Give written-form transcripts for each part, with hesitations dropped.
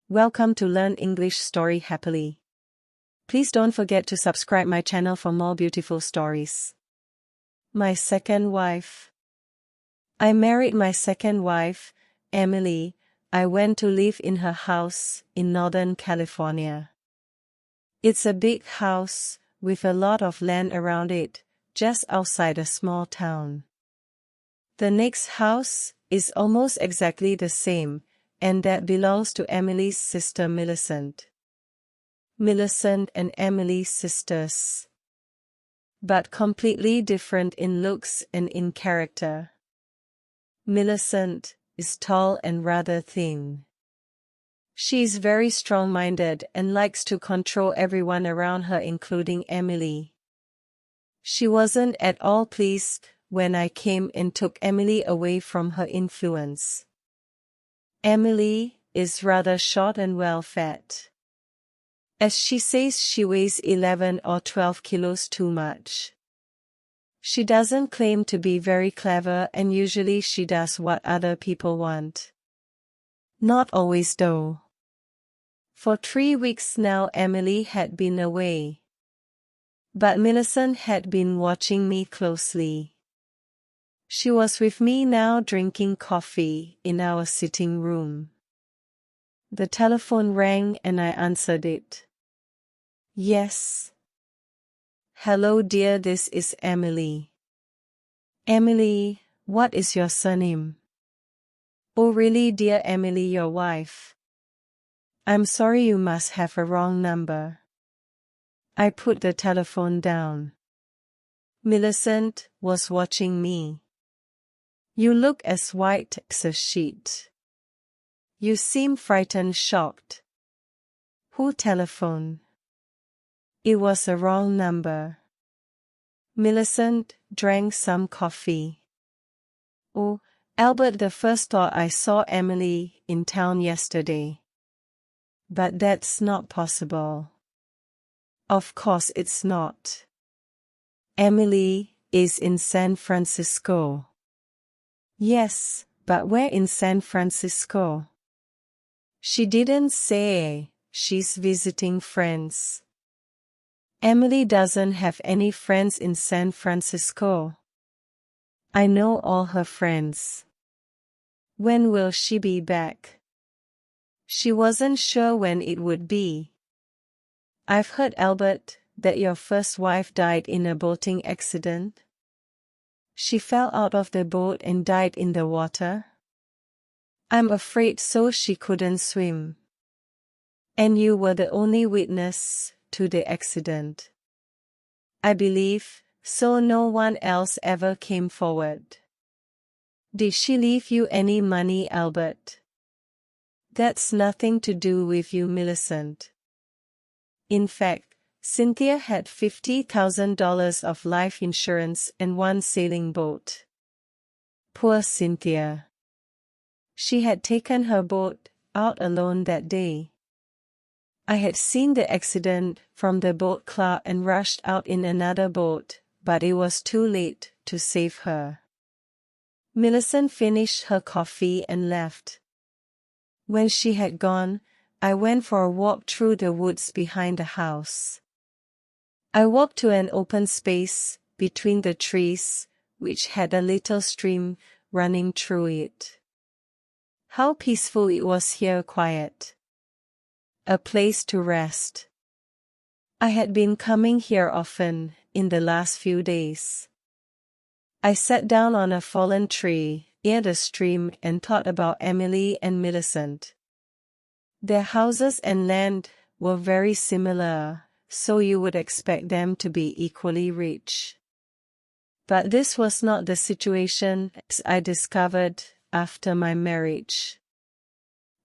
Welcome to Learn English Story Happily. Please don't forget to subscribe my channel for more beautiful stories. My second wife. I married my second wife, Emily. I went to live in her house in Northern California. It's a big house, with a lot of land around it, just outside a small town. The next house is almost exactly the same, and that belongs to Emily's sister Millicent. Millicent and Emily's sisters. But completely different in looks and in character. Millicent is tall and rather thin. She is very strong-minded and likes to control everyone around her, including Emily. She wasn't at all pleased when I came and took Emily away from her influence. Emily is rather short and well-fed. As she says, she weighs 11 or 12 kilos too much. She doesn't claim to be very clever, and usually she does what other people want. Not always though. For 3 weeks now Emily had been away. But Millicent had been watching me closely. She was with me now drinking coffee in our sitting room. The telephone rang and I answered it. Yes. Hello dear, this is Emily. Emily, what is your surname? Oh really dear Emily, your wife. I'm sorry, you must have a wrong number. I put the telephone down. Millicent was watching me. You look as white as a sheet. You seem frightened, shocked. Who telephoned? It was a wrong number. Millicent drank some coffee. Oh, Albert the first thought I saw Emily in town yesterday. But that's not possible. Of course it's not. Emily is in San Francisco. Yes, but where in San Francisco? She didn't say. She's visiting friends. Emily doesn't have any friends in San Francisco. I know all her friends. When will she be back? She wasn't sure when it would be. I've heard, Albert, that your first wife died in a boating accident. She fell out of the boat and died in the water. I'm afraid so. She couldn't swim. And you were the only witness to the accident. I believe, so no one else ever came forward. Did she leave you any money, Albert? That's nothing to do with you, Millicent. In fact, Cynthia had $50,000 of life insurance and one sailing boat. Poor Cynthia. She had taken her boat out alone that day. I had seen the accident from the boat club and rushed out in another boat, but it was too late to save her. Millicent finished her coffee and left. When she had gone, I went for a walk through the woods behind the house. I walked to an open space between the trees, which had a little stream running through it. How peaceful it was here, quiet. A place to rest. I had been coming here often in the last few days. I sat down on a fallen tree near the stream and thought about Emily and Millicent. Their houses and land were very similar, so you would expect them to be equally rich. But this was not the situation, as I discovered after my marriage.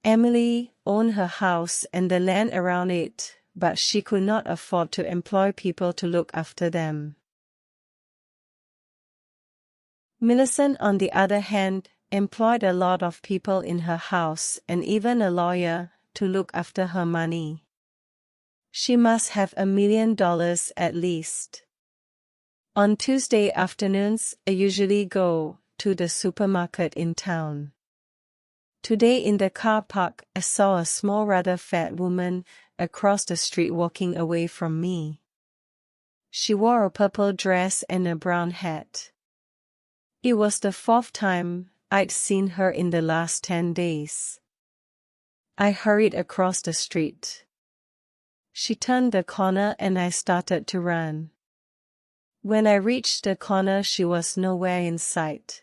Emily owned her house and the land around it, but she could not afford to employ people to look after them. Millicent, on the other hand, employed a lot of people in her house and even a lawyer to look after her money. She must have $1 million at least. On Tuesday afternoons, I usually go to the supermarket in town. Today in the car park, I saw a small, rather fat woman across the street walking away from me. She wore a purple dress and a brown hat. It was the fourth time I'd seen her in the last 10 days. I hurried across the street. She turned the corner and I started to run. When I reached the corner, she was nowhere in sight.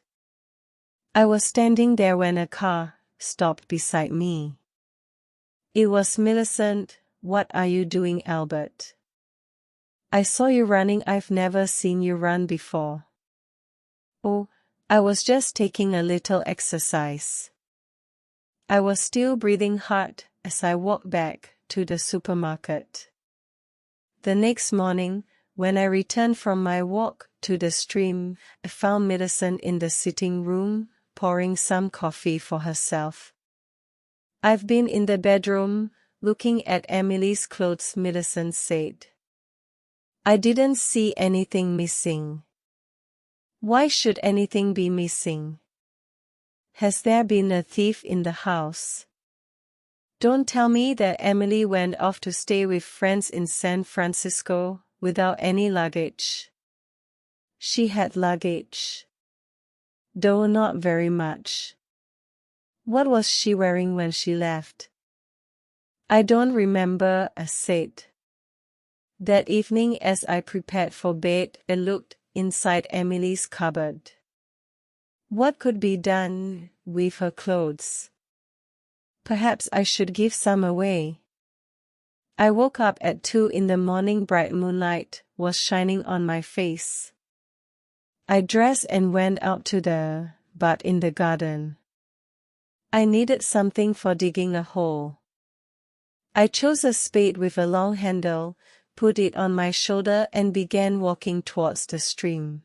I was standing there when a car stopped beside me. It was Millicent. "What are you doing, Albert? I saw you running. I've never seen you run before." "Oh, I was just taking a little exercise." I was still breathing hard as I walked back to the supermarket. The next morning, when I returned from my walk to the stream, I found Millicent in the sitting room, pouring some coffee for herself. "I've been in the bedroom, looking at Emily's clothes," Millicent said. "I didn't see anything missing." "Why should anything be missing? Has there been a thief in the house?" "Don't tell me that Emily went off to stay with friends in San Francisco without any luggage." "She had luggage. Though not very much." "What was she wearing when she left?" "I don't remember," I said. That evening, as I prepared for bed, I looked inside Emily's cupboard. What could be done with her clothes? Perhaps I should give some away. I woke up at 2 in the morning. Bright moonlight was shining on my face. I dressed and went out to the bud in the garden. I needed something for digging a hole. I chose a spade with a long handle, put it on my shoulder and began walking towards the stream.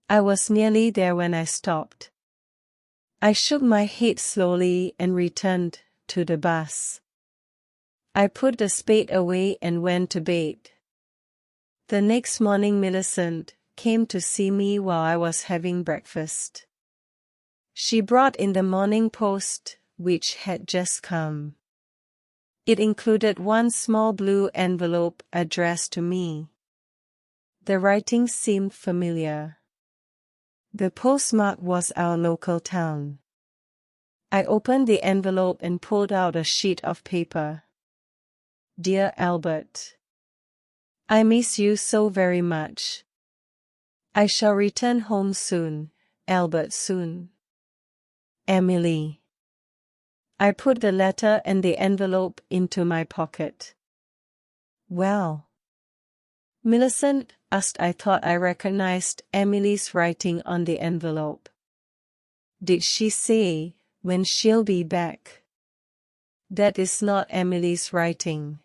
I was nearly there when I stopped. I shook my head slowly and returned to the bus. I put the spade away and went to bed. The next morning Millicent came to see me while I was having breakfast. She brought in the Morning Post, which had just come. It included one small blue envelope addressed to me. The writing seemed familiar. The postmark was our local town. I opened the envelope and pulled out a sheet of paper. "Dear Albert, I miss you so very much. I shall return home soon, Albert, soon. Emily." I put the letter and the envelope into my pocket. "Well?" Millicent asked. I thought I recognized Emily's writing on the envelope. "Did she say when she'll be back?" "That is not Emily's writing.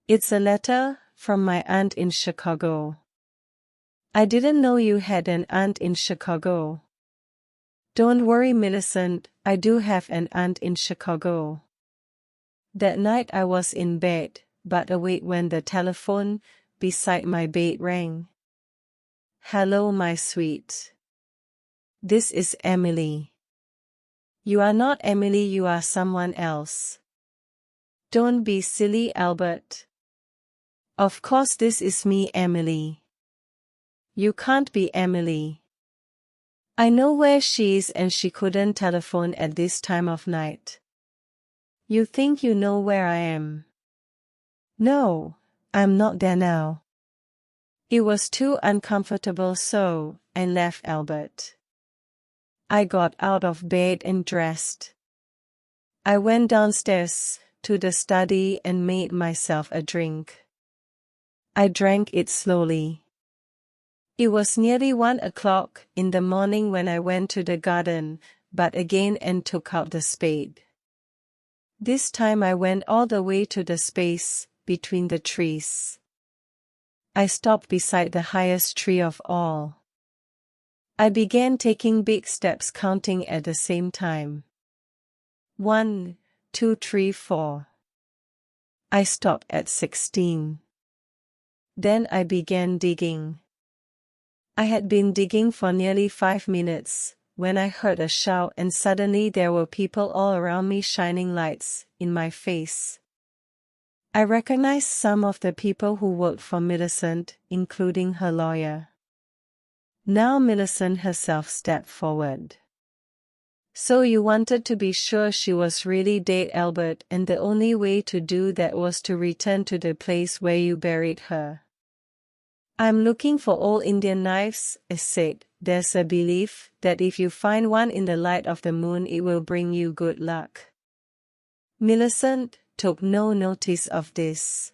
It's a letter from my aunt in Chicago." "I didn't know you had an aunt in Chicago." "Don't worry, Millicent, I do have an aunt in Chicago." That night I was in bed, but awake when the telephone beside my bed rang. "Hello, my sweet. This is Emily." "You are not Emily, you are someone else." "Don't be silly, Albert. Of course this is me, Emily." "You can't be Emily. I know where she is and she couldn't telephone at this time of night." "You think you know where I am?" "No, I'm not there now." It was too uncomfortable, so I left Albert. I got out of bed and dressed. I went downstairs to the study and made myself a drink. I drank it slowly. It was nearly 1 o'clock in the morning when I went to the garden, but again and took out the spade. This time I went all the way to the space between the trees. I stopped beside the highest tree of all. I began taking big steps, counting at the same time. 1, 2, 3, 4. I stopped at 16. Then I began digging. I had been digging for nearly 5 minutes, when I heard a shout and suddenly there were people all around me shining lights in my face. I recognized some of the people who worked for Millicent, including her lawyer. Now Millicent herself stepped forward. So you wanted to be sure she was really dead, Albert, and the only way to do that was to return to the place where you buried her. I'm looking for old Indian knives, I said. There's a belief that if you find one in the light of the moon it will bring you good luck. Millicent took no notice of this.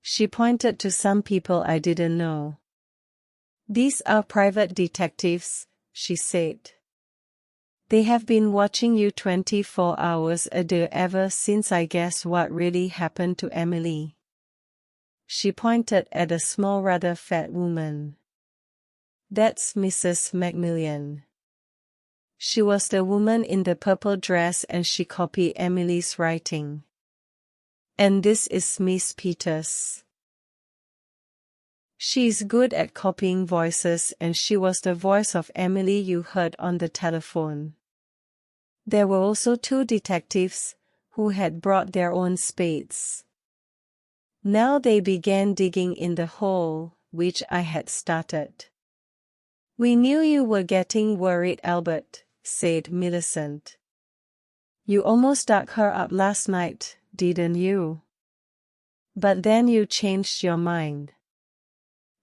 She pointed to some people I didn't know. These are private detectives, she said. They have been watching you 24 hours a day ever since I guess what really happened to Emily. She pointed at a small rather fat woman. That's Mrs. Macmillan. She was the woman in the purple dress and she copied Emily's writing. And this is Miss Peters. She's good at copying voices and she was the voice of Emily you heard on the telephone. There were also 2 detectives, who had brought their own spades. Now they began digging in the hole, which I had started. We knew you were getting worried, Albert, said Millicent. You almost dug her up last night, didn't you? But then you changed your mind.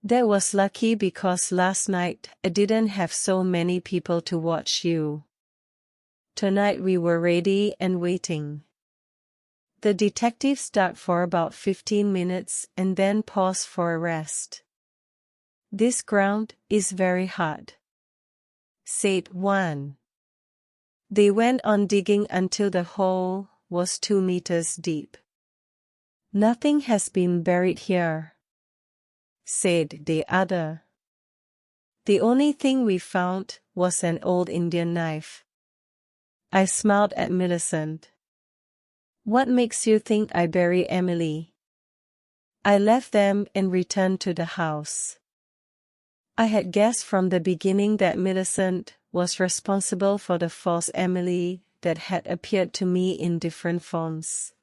That was lucky because last night I didn't have so many people to watch you. Tonight we were ready and waiting. The detectives dug for about 15 minutes and then paused for a rest. This ground is very hard, said one. They went on digging until the hole was 2 meters deep. Nothing has been buried here, said the other. The only thing we found was an old Indian knife. I smiled at Millicent. What makes you think I buried Emily? I left them and returned to the house. I had guessed from the beginning that Millicent was responsible for the false Emily that had appeared to me in different forms.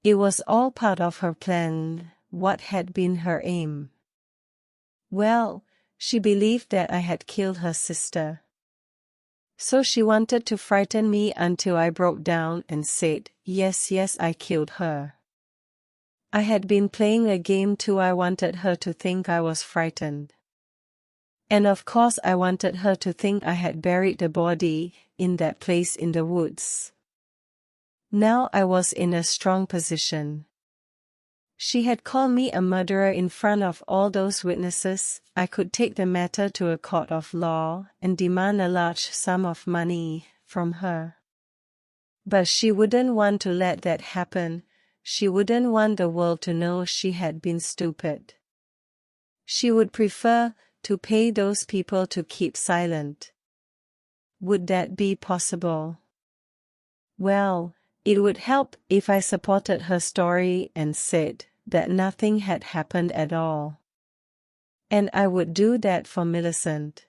It was all part of her plan. What had been her aim? Well, she believed that I had killed her sister. So she wanted to frighten me until I broke down and said, yes, I killed her. I had been playing a game too. I wanted her to think I was frightened. And of course I wanted her to think I had buried the body in that place in the woods. Now I was in a strong position. She had called me a murderer in front of all those witnesses. I could take the matter to a court of law and demand a large sum of money from her. But she wouldn't want to let that happen. She wouldn't want the world to know she had been stupid. She would prefer to pay those people to keep silent. Would that be possible? Well, it would help if I supported her story and said that nothing had happened at all. And I would do that for Millicent.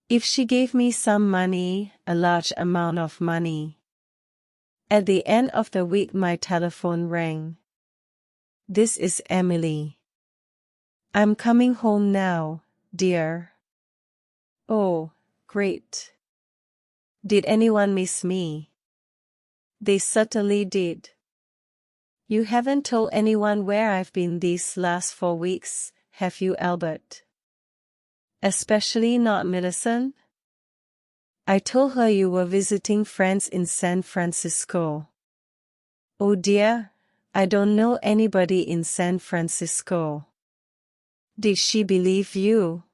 If she gave me some money, a large amount of money. At the end of the week my telephone rang. This is Emily. I'm coming home now, dear. Oh, great. Did anyone miss me? They certainly did. You haven't told anyone where I've been these last 4 weeks, have you, Albert? Especially not Millicent? I told her you were visiting friends in San Francisco. Oh dear, I don't know anybody in San Francisco. Did she believe you?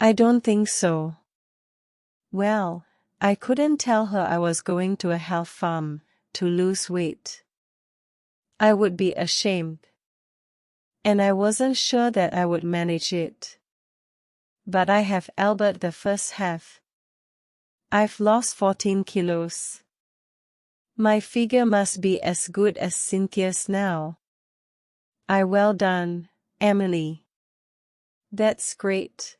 I don't think so. Well, I couldn't tell her I was going to a health farm to lose weight. I would be ashamed. And I wasn't sure that I would manage it. But I have, Albert, the first half. I've lost 14 kilos. My figure must be as good as Cynthia's now. Well done, Emily. That's great.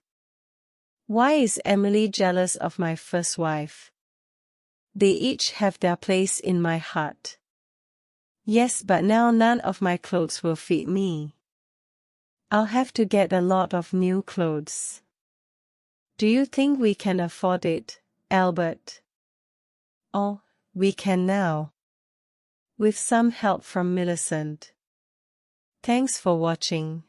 Why is Emily jealous of my first wife? They each have their place in my heart. Yes, but now none of my clothes will fit me. I'll have to get a lot of new clothes. Do you think we can afford it, Albert? Oh, we can now. With some help from Millicent. Thanks for watching.